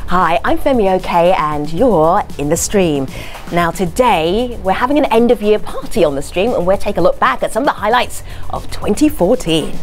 Hi, I'm Femi OK and you're in the stream. Now today we're having an end of year party on the stream and we'll take a look back at some of the highlights of 2014.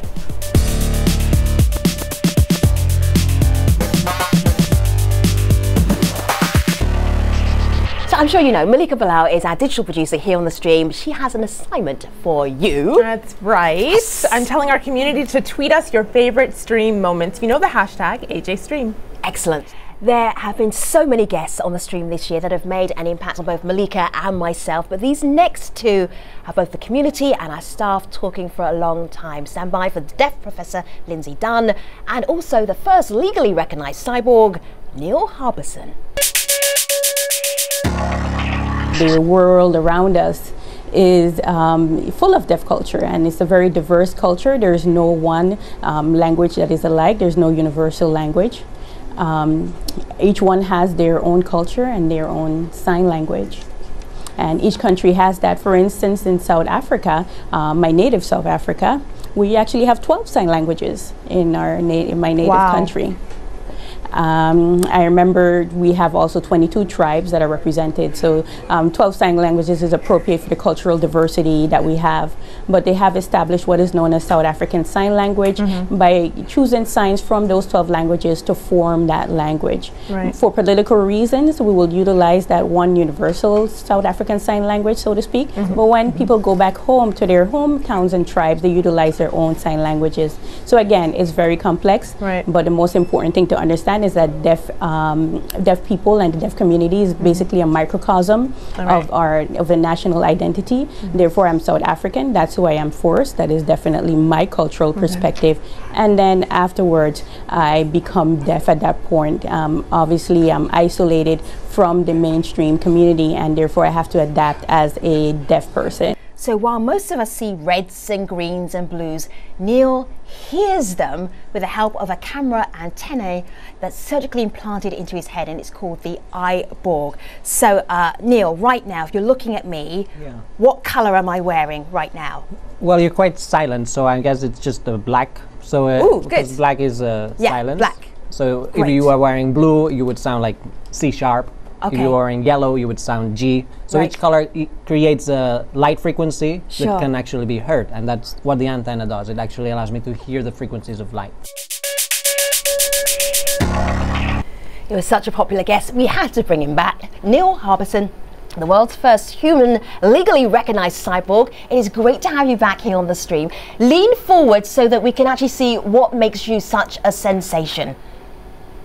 So I'm sure you know, Malika Bilal is our digital producer here on the stream. She has an assignment for you. That's right. Yes. I'm telling our community to tweet us your favorite stream moments. You know the hashtag AJStream. Excellent. There have been so many guests on the stream this year that have made an impact on both Malika and myself, but these next two have both the community and our staff talking for a long time. Stand by for the deaf professor Lindsay Dunn and also the first legally recognised cyborg, Neil Harbison. The world around us is full of deaf culture, and it's a very diverse culture. There's no one language that is alike. There's no universal language. Each one has their own culture and their own sign language, and each country has that. For instance, in South Africa, my native South Africa, we actually have 12 sign languages in my native country. I remember we have also 22 tribes that are represented, so 12 sign languages is appropriate for the cultural diversity that we have. But they have established what is known as South African Sign Language by choosing signs from those 12 languages to form that language. Right. For political reasons, we will utilize that one universal South African Sign Language, so to speak. But when people go back home to their hometowns and tribes, they utilize their own sign languages. So again, it's very complex, but the most important thing to understand is that deaf people and the deaf community is basically a microcosm of a national identity. Therefore, I'm South African. That's who I am first. That is definitely my cultural perspective. And then afterwards, I become deaf at that point. Obviously, I'm isolated from the mainstream community, and therefore I have to adapt as a deaf person. So while most of us see reds and greens and blues, Neil hears them with the help of a camera antennae that's surgically implanted into his head, and it's called the iBorg. So Neil, right now, if you're looking at me, what colour am I wearing right now? Well, you're quite silent, so I guess it's just black. So because black is silence. Black. So if you are wearing blue, you would sound like C#. If you are wearing yellow, you would sound G. So each color creates a light frequency that can actually be heard, and that's what the antenna does. It actually allows me to hear the frequencies of light. He was such a popular guest, we had to bring him back. Neil Harbison, the world's first human legally recognized cyborg. It is great to have you back here on the stream. Lean forward so that we can actually see what makes you such a sensation.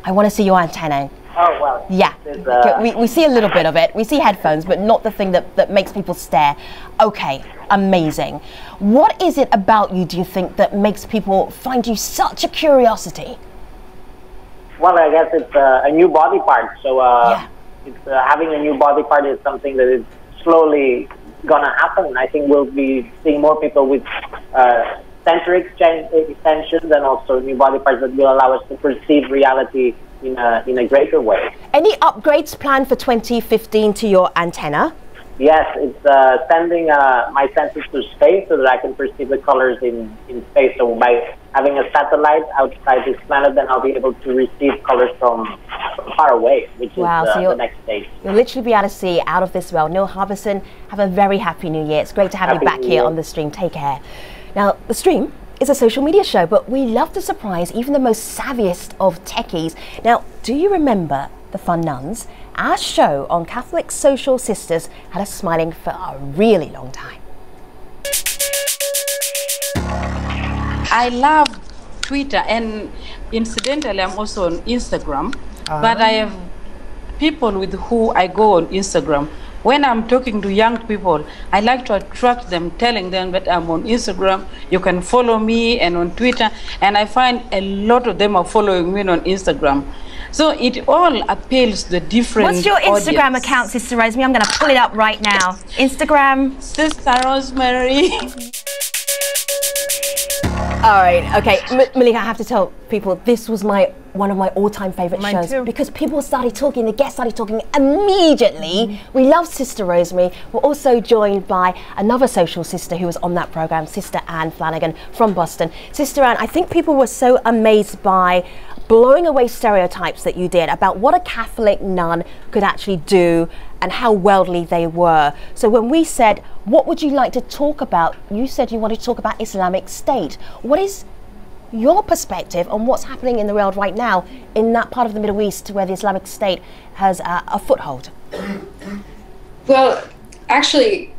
I want to see your antenna. Oh, well. Yeah, we see a little bit of it. We see headphones, but not the thing that makes people stare. Okay, amazing. What is it about you, do you think, that makes people find you such a curiosity? Well, I guess it's a new body part. So it's, having a new body part is something that is slowly going to happen. I think we'll be seeing more people with sensory extensions and also new body parts that will allow us to perceive reality in a greater way. Any upgrades planned for 2015 to your antenna? Yes, it's sending my sensors to space so that I can perceive the colors in space. So by having a satellite outside this planet, then I'll be able to receive colors from far away, which is the next stage. You'll literally be able to see out of this world. Neil Harbison, have a very happy new year. It's great to have you back here on the stream. Take care. Now, the stream is a social media show, but we love to surprise even the most savviest of techies. Now, do you remember the Fun Nuns? Our show on Catholic social sisters had us smiling for a really long time. I love Twitter, and incidentally I'm also on Instagram, but I have people with who I go on Instagram. When I'm talking to young people, I like to attract them, telling them that I'm on Instagram, you can follow me, and on Twitter, and I find a lot of them are following me on Instagram. So it all appeals to the different What's your Instagram account, Sister Rosemary? I'm going to pull it up right now. Instagram? Sister Rosemary. All right, okay, Malika, I have to tell people this was one of my all-time favorite shows too. Because people started talking, the guests started talking immediately. We love Sister Rosemary. We're also joined by another social sister who was on that program, Sister Anne Flanagan from Boston. Sister Anne, I think people were so amazed by blowing away stereotypes that you did about what a Catholic nun could actually do and how worldly they were. So when we said, what would you like to talk about? You said you wanted to talk about Islamic State. What is your perspective on what's happening in the world right now in that part of the Middle East where the Islamic State has a foothold? Well, actually,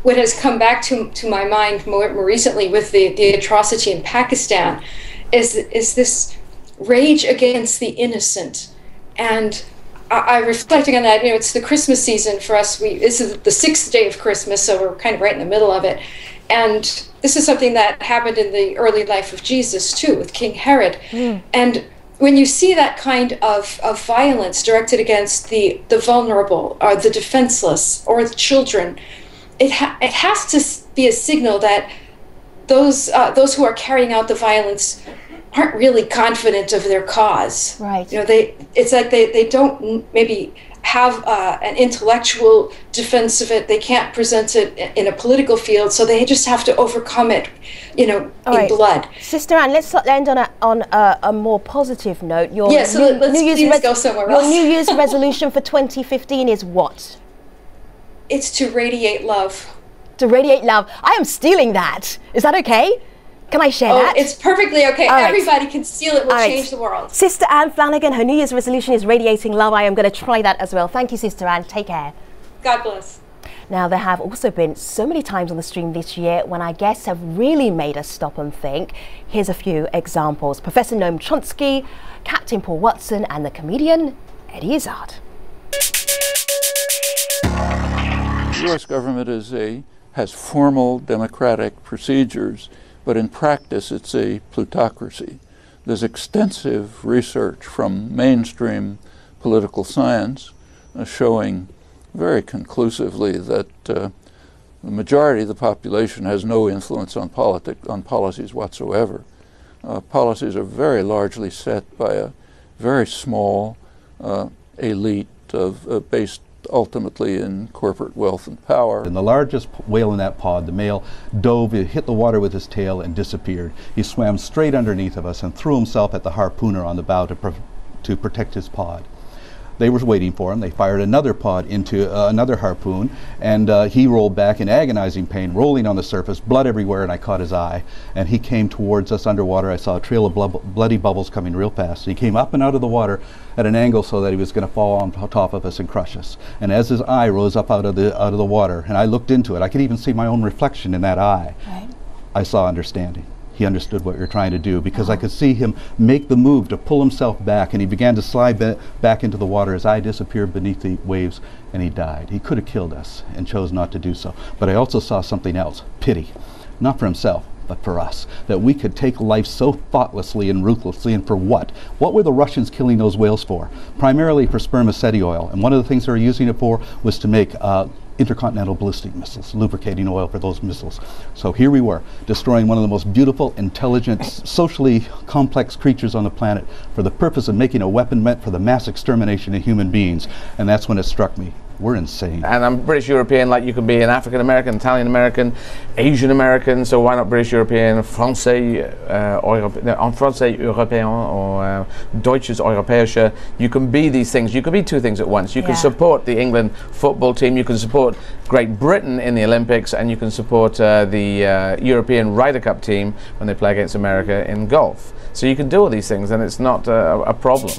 what has come back to my mind more recently with the atrocity in Pakistan is this rage against the innocent. And I reflecting on that, it's the Christmas season for us. This is the 6th day of Christmas, so we're kind of right in the middle of it. And this is something that happened in the early life of Jesus too, with King Herod. And when you see that kind of violence directed against the vulnerable or the defenseless or the children, it has to be a signal that those who are carrying out the violence aren't really confident of their cause. Right. It's like they don't maybe have an intellectual defense of it. They can't present it in a political field, so they just have to overcome it, in blood. Sister Anne, let's end on a more positive note. Let's go somewhere else. Your New Year's resolution for 2015 is what? It's to radiate love. To radiate love. I am stealing that. Is that okay? Can I share that? It's perfectly okay. All right. Everybody can steal it. We'll change the world. Sister Anne Flanagan, her New Year's resolution is radiating love. I am going to try that as well. Thank you, Sister Anne. Take care. God bless. Now, there have also been so many times on the stream this year when our guests have really made us stop and think. Here's a few examples. Professor Noam Chomsky, Captain Paul Watson, and the comedian Eddie Izzard. The U.S. government has formal democratic procedures, but in practice it's a plutocracy. There's extensive research from mainstream political science showing very conclusively that the majority of the population has no influence on policies whatsoever. Policies are very largely set by a very small elite based ultimately in corporate wealth and power. And the largest whale in that pod, the male, dove, hit the water with his tail and disappeared. He swam straight underneath of us and threw himself at the harpooner on the bow to protect his pod. They were waiting for him. They fired another pod into another harpoon, and he rolled back in agonizing pain, rolling on the surface, blood everywhere, and I caught his eye. And he came towards us underwater. I saw a trail of bloody bubbles coming real fast. He came up and out of the water at an angle so that he was going to fall on top of us and crush us. And as his eye rose up out of the water, and I looked into it, I could even see my own reflection in that eye. Right. I saw understanding. He understood what we were trying to do, because I could see him make the move to pull himself back, and he began to slide back into the water. His eye disappeared beneath the waves, and he died. He could have killed us and chose not to do so. But I also saw something else, pity, not for himself, but for us, that we could take life so thoughtlessly and ruthlessly. And for what? What were the Russians killing those whales for? Primarily for spermaceti oil, and one of the things they were using it for was to make intercontinental ballistic missiles, lubricating oil for those missiles. So here we were, destroying one of the most beautiful, intelligent, socially complex creatures on the planet for the purpose of making a weapon meant for the mass extermination of human beings. And that's when it struck me. We're insane. And I'm British European, like you can be an African American, Italian American, Asian American, so why not British European, Français, en Français Européen, or Deutsches Europäische. You can be these things. You can be two things at once. You can support the England football team, you can support Great Britain in the Olympics, and you can support the European Ryder Cup team when they play against America in golf. So you can do all these things, and it's not a problem.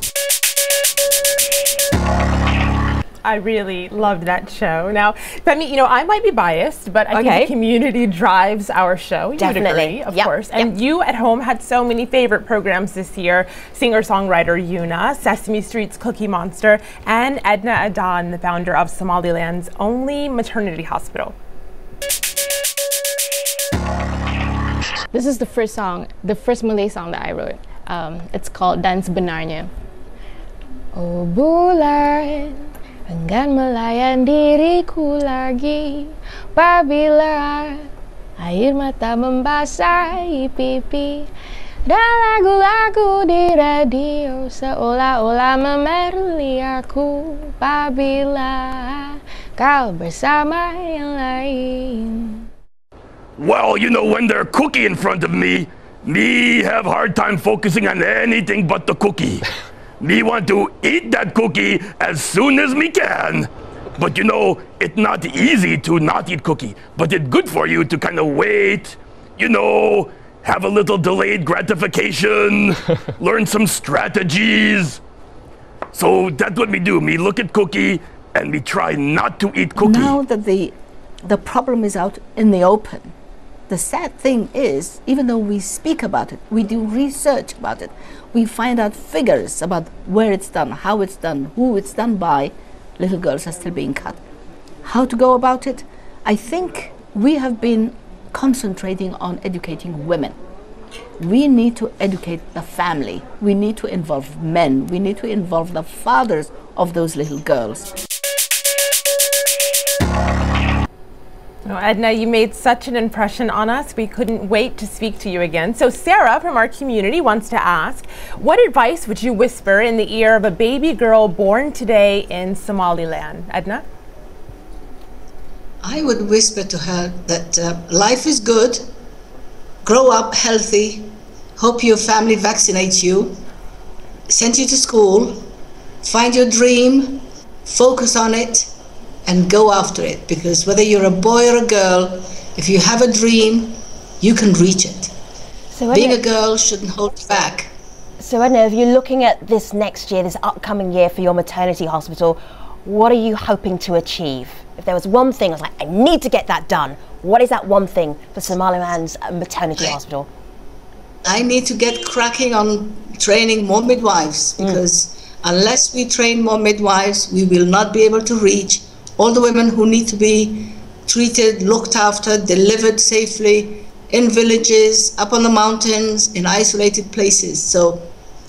I really loved that show. Now, Femi, I might be biased, but I think the community drives our show. You would agree, of course. And you at home had so many favorite programs this year: singer-songwriter Yuna, Sesame Street's Cookie Monster, and Edna Adan, the founder of Somaliland's only maternity hospital. This is the first song, the first Malay song that I wrote. It's called Dan Sebenarnya. Oh bulan, enggan melayan diriku lagi apabila air mata membasahi pipi dan lagu-lagu di radio seolah-olah memerli aku apabila kau bersama yang lain. Well, when there's a cookie in front of me, Me have hard time focusing on anything but the cookie. Me want to eat that cookie as soon as me can. But you know, it's not easy to not eat cookie, but it's good for you to kind of wait, you know, have a little delayed gratification, learn some strategies. So that's what me do. Me look at cookie and me try not to eat cookie. Now that the problem is out in the open, the sad thing is, even though we speak about it, we do research about it, we find out figures about where it's done, how it's done, who it's done by, little girls are still being cut. How to go about it? I think we have been concentrating on educating women. We need to educate the family. We need to involve men. We need to involve the fathers of those little girls. Oh, Edna, you made such an impression on us. We couldn't wait to speak to you again. So Sarah from our community wants to ask, what advice would you whisper in the ear of a baby girl born today in Somaliland? Edna? I would whisper to her that life is good, grow up healthy, hope your family vaccinates you, send you to school, find your dream, focus on it, and go after it, because whether you're a boy or a girl, if you have a dream, you can reach it. So being a girl shouldn't hold you back. So Edna, if you're looking at this next year, this upcoming year for your maternity hospital, what are you hoping to achieve? If there was one thing, I was like, I need to get that done. What is that one thing for Somaliland's maternity hospital? I need to get cracking on training more midwives, because unless we train more midwives, we will not be able to reach all the women who need to be treated, looked after, delivered safely in villages, up on the mountains, in isolated places. So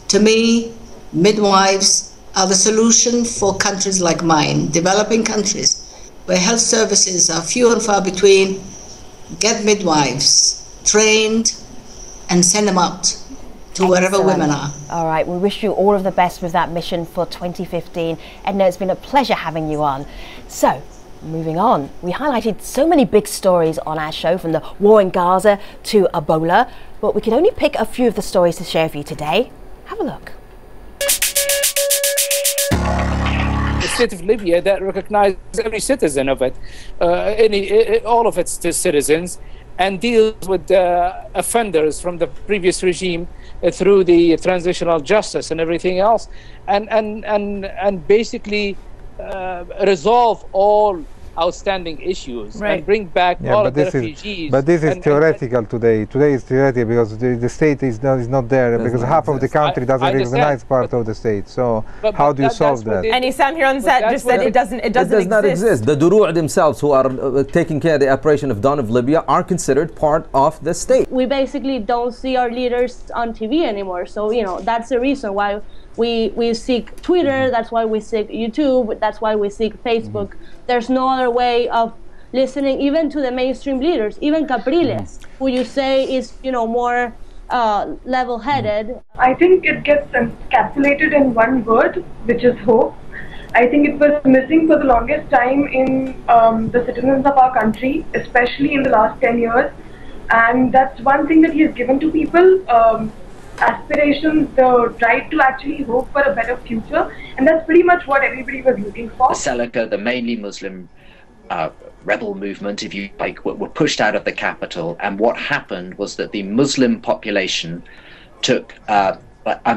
to me, midwives are the solution for countries like mine, developing countries, where health services are few and far between. Get midwives trained and send them out to wherever women are. All right, we wish you all of the best with that mission for 2015. Edna, it's been a pleasure having you on. So, moving on, we highlighted so many big stories on our show, from the war in Gaza to Ebola, but we could only pick a few of the stories to share with you today. Have a look. The state of Libya that recognizes every citizen of it, all of its citizens, and deals with offenders from the previous regime through the transitional justice and everything else, and basically resolve all outstanding issues and bring back all of the refugees. But this is theoretical today. Today is theoretical because the state is not there, because half of the country doesn't recognize part of the state. So how do you solve that? And Issam here on set just said it does not exist. The Duru'a themselves, who are taking care of the operation of Dawn of Libya, are considered part of the state. We basically don't see our leaders on TV anymore. So, you know, that's the reason why we seek Twitter, that's why we seek YouTube, that's why we seek Facebook. There's no other way of listening even to the mainstream leaders, even Capriles, who you say is, you know, more level-headed. I think it gets encapsulated in one word, which is hope. I think it was missing for the longest time in the citizens of our country, especially in the last 10 years. And that's one thing that he has given to people. Aspirations, the right to actually hope for a better future, and that's pretty much what everybody was looking for. The Seleka, the mainly Muslim rebel movement, if you like, were pushed out of the capital, and what happened was that the Muslim population took a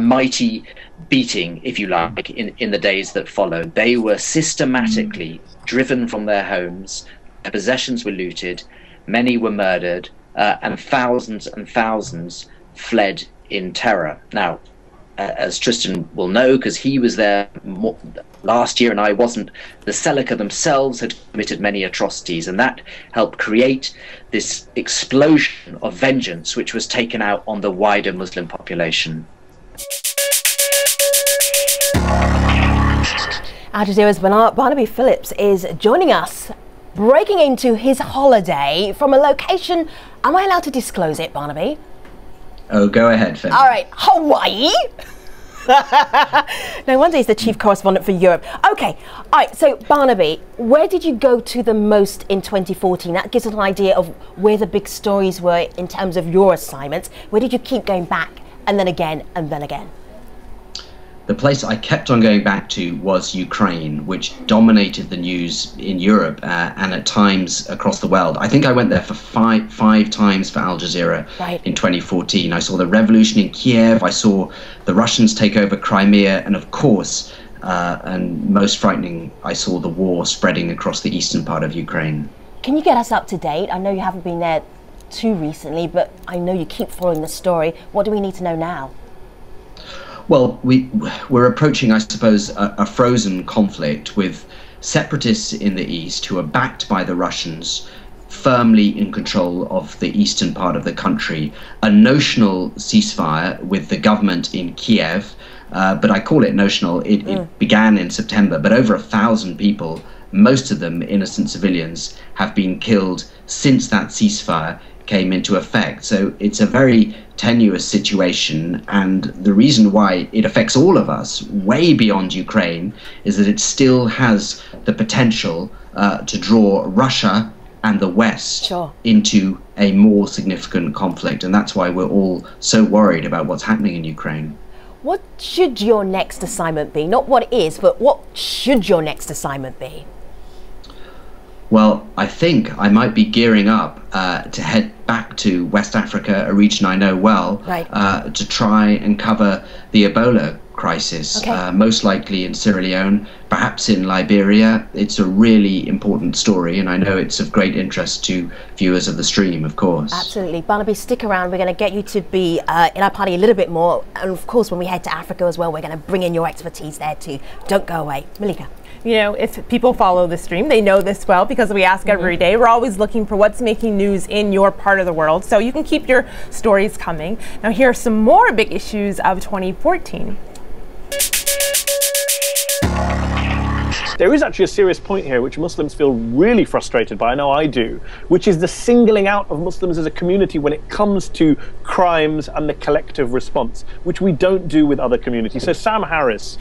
mighty beating, if you like, in the days that followed. They were systematically driven from their homes, their possessions were looted, many were murdered, and thousands fled in terror. Now, as Tristan will know, because he was there last year and I wasn't, the Seleka themselves had committed many atrocities, and that helped create this explosion of vengeance which was taken out on the wider Muslim population. Al Jazeera's Barnaby Phillips is joining us, breaking into his holiday from a location. Am I allowed to disclose it, Barnaby? Oh, go ahead, Finn. All right, Hawaii. No wonder he's the chief correspondent for Europe. Okay, all right, so Barnaby, where did you go to the most in 2014? That gives us an idea of where the big stories were in terms of your assignments. Where did you keep going back and then again and then again? The place I kept on going back to was Ukraine, which dominated the news in Europe and at times across the world. I think I went there for five times for Al Jazeera in 2014. I saw the revolution in Kiev, I saw the Russians take over Crimea, and of course, and most frightening, I saw the war spreading across the eastern part of Ukraine. Can you get us up to date? I know you haven't been there too recently, but I know you keep following the story. What do we need to know now? Well, we're approaching, I suppose, a frozen conflict with separatists in the east who are backed by the Russians, firmly in control of the eastern part of the country, a notional ceasefire with the government in Kiev, but I call it notional. It began in September, but over 1,000 people, most of them innocent civilians, have been killed since that ceasefire came into effect. So it's a very tenuous situation, and the reason why it affects all of us way beyond Ukraine is that it still has the potential to draw Russia and the West into a more significant conflict, and that's why we're all so worried about what's happening in Ukraine. What should your next assignment be? Not what it is, but what should your next assignment be? Well, I think I might be gearing up to head back to West Africa, a region I know well, to try and cover the Ebola crisis, most likely in Sierra Leone, perhaps in Liberia. It's a really important story, and I know it's of great interest to viewers of the stream, of course. Absolutely. Barnaby, stick around. We're going to get you to be in our party a little bit more. And of course, when we head to Africa as well, we're going to bring in your expertise there too. Don't go away. Malika. You know, if people follow the stream, they know this well because we ask every day. We're always looking for what's making news in your part of the world, so you can keep your stories coming. Now, here are some more big issues of 2014. There is actually a serious point here which Muslims feel really frustrated by, I know I do, which is the singling out of Muslims as a community when it comes to crimes and the collective response, which we don't do with other communities. So Sam Harris,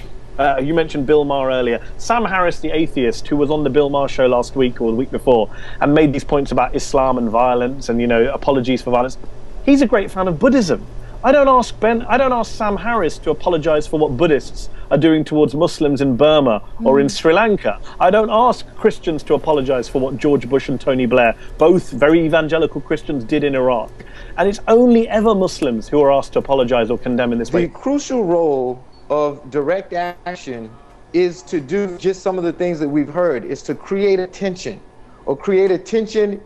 you mentioned Bill Maher earlier. Sam Harris, the atheist, who was on the Bill Maher show last week or the week before and made these points about Islam and violence and, you know, apologies for violence. He's a great fan of Buddhism. I don't ask Sam Harris to apologize for what Buddhists are doing towards Muslims in Burma or in Sri Lanka. I don't ask Christians to apologize for what George Bush and Tony Blair, both very evangelical Christians, did in Iraq. And it's only ever Muslims who are asked to apologize or condemn in this way. The crucial role of direct action is to do just some of the things that we've heard, is to create attention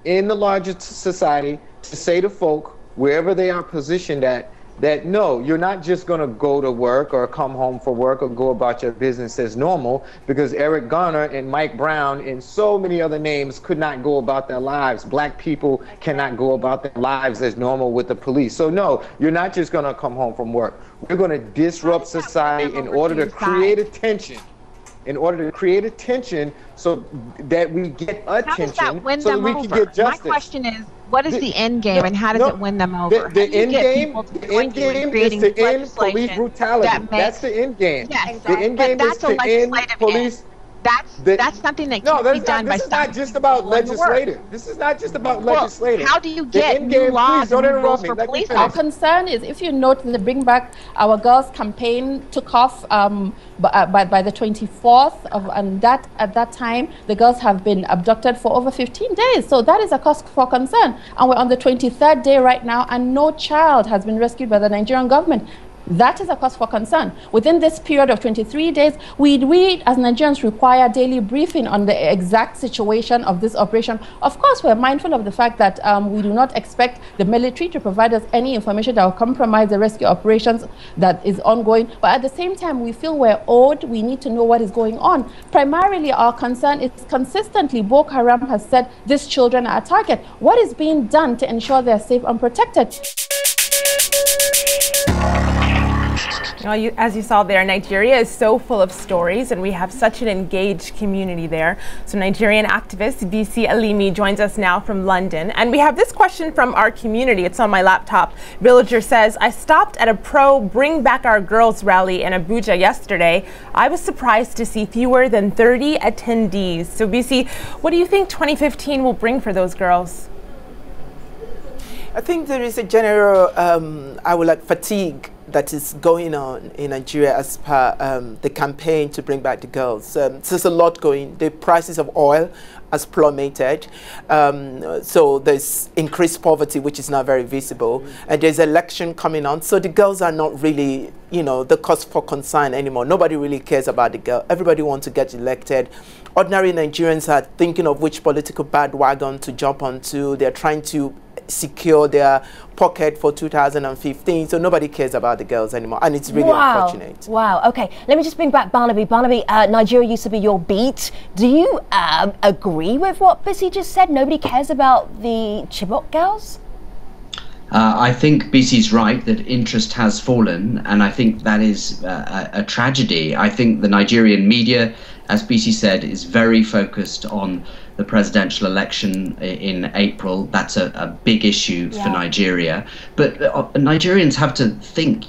in the larger society, to say to folk, wherever they are positioned at, that no, you're not just going to go to work or come home for work or go about your business as normal, because Eric Garner and Mike Brown and so many other names could not go about their lives. Black people cannot go about their lives as normal with the police. So no, you're not just going to come home from work. We're going to disrupt society in order to create attention. So that we get attention, so that we can get justice. My question is, what is the end game and how does it win them over? The end game is to end police brutality. That's the end game. Yes, the end game is to end police. That's something that can't be done by This is not just about legislative. This is not just about legislative. How do you get new laws and rules for police? Our concern is, if you note, in the Bring Back Our Girls campaign took off by the 24th, and that at that time the girls have been abducted for over 15 days. So that is a cause for concern. And we're on the 23rd day right now, and no child has been rescued by the Nigerian government. That is a cause for concern. Within this period of 23 days, we as Nigerians require daily briefing on the exact situation of this operation. Of course, we're mindful of the fact that we do not expect the military to provide us any information that will compromise the rescue operations that is ongoing. But at the same time, we feel we're owed. We need to know what is going on. Primarily, our concern is consistently Boko Haram has said these children are a target. What is being done to ensure they're safe and protected? Well, as you saw there, Nigeria is so full of stories, and we have such an engaged community there. So Nigerian activist Bisi Alimi joins us now from London. And we have this question from our community. It's on my laptop. Villager says, I stopped at a pro Bring Back Our Girls rally in Abuja yesterday. I was surprised to see fewer than 30 attendees. So Bisi, what do you think 2015 will bring for those girls? I think there is a general, fatigue that is going on in Nigeria as per the campaign to bring back the girls. There's a lot going. The prices of oil has plummeted. So there's increased poverty, which is not very visible. And there's election coming on. So the girls are not really, the cause for concern anymore. Nobody really cares about the girl. Everybody wants to get elected. Ordinary Nigerians are thinking of which political bandwagon to jump onto. They're trying to secure their pocket for 2015, so nobody cares about the girls anymore, and it's really unfortunate. Wow. Okay, let me just bring back Barnaby. Barnaby, Nigeria used to be your beat. Do you agree with what Bisi just said? Nobody cares about the Chibok girls? I think Bisi's right that interest has fallen, and I think that is a tragedy. I think the Nigerian media, as Bisi said, is very focused on the presidential election in April. That's a big issue for Nigeria. But Nigerians have to think,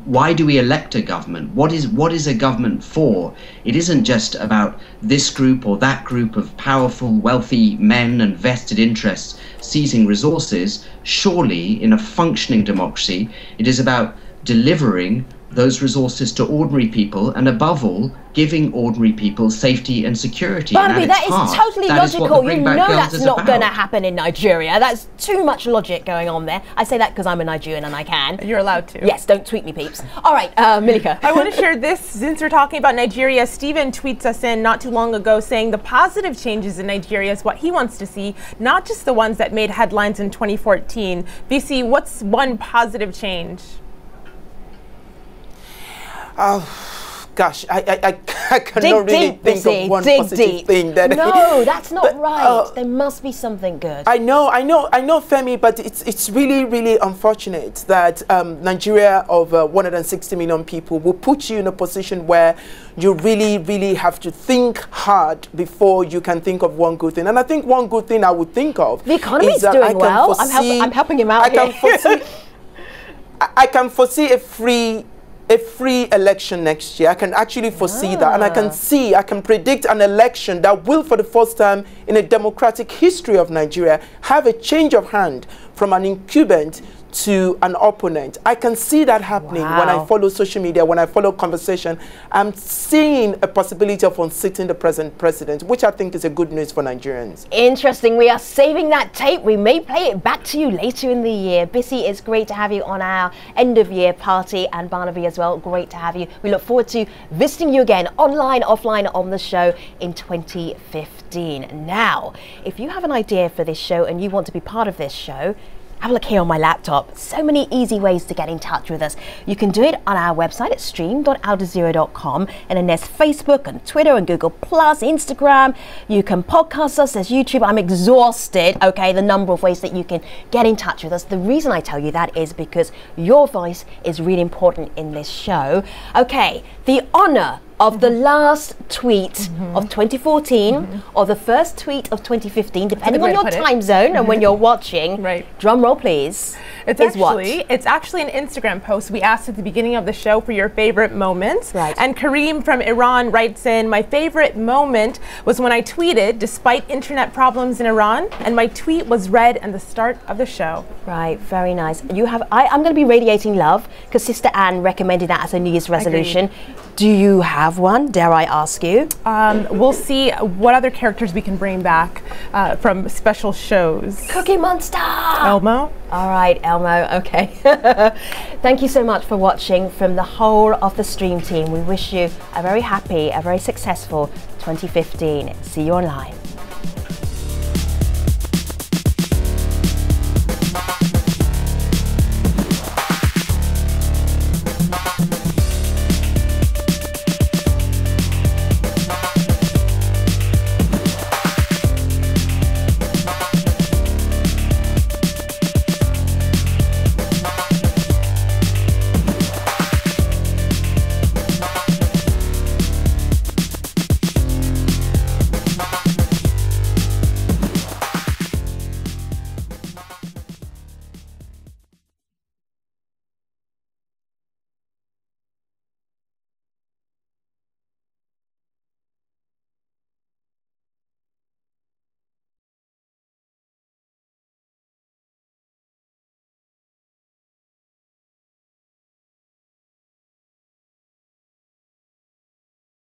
why do we elect a government? What is a government for? It isn't just about this group or that group of powerful, wealthy men and vested interests seizing resources. Surely, in a functioning democracy, it is about delivering those resources to ordinary people, and above all, giving ordinary people safety and security. Barnaby, that is totally logical. You know that's not going to happen in Nigeria. That's too much logic going on there. I say that because I'm a Nigerian and I can. You're allowed to. Yes, don't tweet me, peeps. All right, Milika. I want to share this, since we're talking about Nigeria. Stephen tweets us in not too long ago saying the positive changes in Nigeria is what he wants to see, not just the ones that made headlines in 2014. Bisi, what's one positive change? Oh, gosh, I cannot really think of one positive thing. No, that's not right. There must be something good. I know, Femi, but it's really, really unfortunate that Nigeria of 160 million people will put you in a position where you really, really have to think hard before you can think of one good thing. And I think one good thing I would think of the economy is doing well. I'm helping him out here. I can foresee a free election next year. I can actually foresee that, and I can predict an election that will, for the first time in a democratic history of Nigeria, have a change of hand from an incumbent to an opponent. I can see that happening when I follow social media, when I follow conversation. I'm seeing a possibility of unseating the present president, which I think is a good news for Nigerians. Interesting. We are saving that tape. We may play it back to you later in the year. Bisi, it's great to have you on our end of year party, and Barnaby as well. Great to have you. We look forward to visiting you again, online, offline, on the show in 2015. Now, if you have an idea for this show and you want to be part of this show, have a look here on my laptop. So many easy ways to get in touch with us. You can do it on our website at stream.aljazeera.com, and then there's Facebook and Twitter and Google Plus, Instagram. You can podcast us, there's YouTube. I'm exhausted, okay, the number of ways that you can get in touch with us. The reason I tell you that is because your voice is really important in this show. Okay, the honor of the last tweet of 2014 or the first tweet of 2015, depending on your time zone and when you're watching. Drum roll, please. It's actually an Instagram post. We asked at the beginning of the show for your favorite moments. And Kareem from Iran writes in, my favorite moment was when I tweeted despite internet problems in Iran, and my tweet was read at the start of the show. Right, very nice. You have, I'm going to be radiating love because Sister Anne recommended that as a New Year's resolution. Agreed. Do you have one, dare I ask you? We'll see what other characters we can bring back from special shows. Cookie Monster! Elmo? All right, Elmo, okay. Thank you so much for watching from the whole of the Stream team. We wish you a very happy, a very successful 2015. See you online.